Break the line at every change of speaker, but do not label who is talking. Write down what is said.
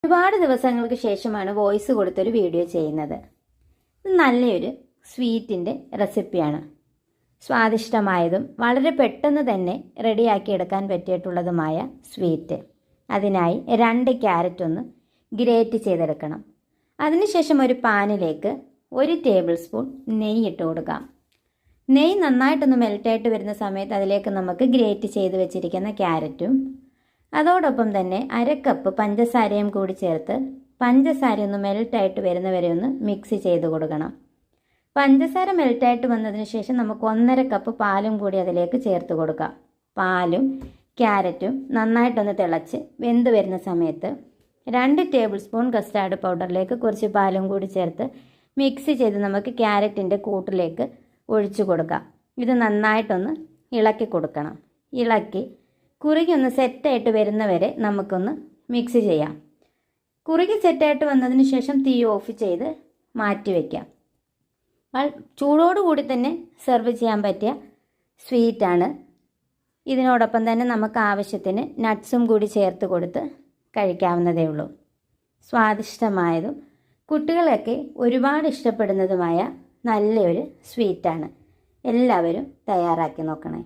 ഒരുപാട് ദിവസങ്ങൾക്ക് ശേഷമാണ് വോയിസ് കൊടുത്തൊരു വീഡിയോ ചെയ്യുന്നത്. ഇത് നല്ലൊരു സ്വീറ്റിൻ്റെ റെസിപ്പിയാണ്. സ്വാദിഷ്ടമായതും വളരെ പെട്ടെന്ന് തന്നെ റെഡിയാക്കിയെടുക്കാൻ പറ്റിയിട്ടുള്ളതുമായ സ്വീറ്റ്. അതിനായി 2 ക്യാരറ്റ് ഒന്ന് ഗ്രേറ്റ് ചെയ്തെടുക്കണം. അതിനുശേഷം ഒരു പാനിലേക്ക് 1 ടേബിൾ സ്പൂൺ നെയ്യ് ഇട്ട് കൊടുക്കാം. നെയ്യ് നന്നായിട്ടൊന്ന് മെൽറ്റായിട്ട് വരുന്ന സമയത്ത് അതിലേക്ക് നമുക്ക് ഗ്രേറ്റ് ചെയ്ത് വെച്ചിരിക്കുന്ന ക്യാരറ്റും അതോടൊപ്പം തന്നെ 1/2 കപ്പ് പഞ്ചസാരയും കൂടി ചേർത്ത് പഞ്ചസാര ഒന്ന് മെൽറ്റായിട്ട് വരുന്നവരെ ഒന്ന് മിക്സ് ചെയ്ത് കൊടുക്കണം. പഞ്ചസാര മെൽറ്റായിട്ട് വന്നതിന് ശേഷം നമുക്ക് 1/2 കപ്പ് പാലും കൂടി അതിലേക്ക് ചേർത്ത് കൊടുക്കാം. പാലും ക്യാരറ്റും നന്നായിട്ടൊന്ന് തിളച്ച് വെന്ത് വരുന്ന സമയത്ത് 2 ടേബിൾ സ്പൂൺ കസ്റ്റാർഡ് പൗഡറിലേക്ക് കുറച്ച് പാലും കൂടി ചേർത്ത് മിക്സ് ചെയ്ത് നമുക്ക് ക്യാരറ്റിൻ്റെ കൂട്ടിലേക്ക് ഒഴിച്ചു കൊടുക്കാം. ഇത് നന്നായിട്ടൊന്ന് ഇളക്കി കൊടുക്കണം. ഇളക്കി കുറുകി ഒന്ന് സെറ്റായിട്ട് വരുന്നവരെ നമുക്കൊന്ന് മിക്സ് ചെയ്യാം. കുറുകി സെറ്റായിട്ട് വന്നതിന് ശേഷം തീ ഓഫ് ചെയ്ത് മാറ്റി വയ്ക്കാം. ചൂടോടുകൂടി തന്നെ സെർവ് ചെയ്യാൻ പറ്റിയ സ്വീറ്റാണ്. ഇതിനോടൊപ്പം തന്നെ നമുക്ക് ആവശ്യത്തിന് നട്ട്സും കൂടി ചേർത്ത് കൊടുത്ത് കഴിക്കാവുന്നതേ ഉള്ളൂ. സ്വാദിഷ്ടമായതും കുട്ടികളൊക്കെ ഒരുപാട് ഇഷ്ടപ്പെടുന്നതുമായ നല്ലൊരു സ്വീറ്റാണ്. എല്ലാവരും തയ്യാറാക്കി നോക്കണേ.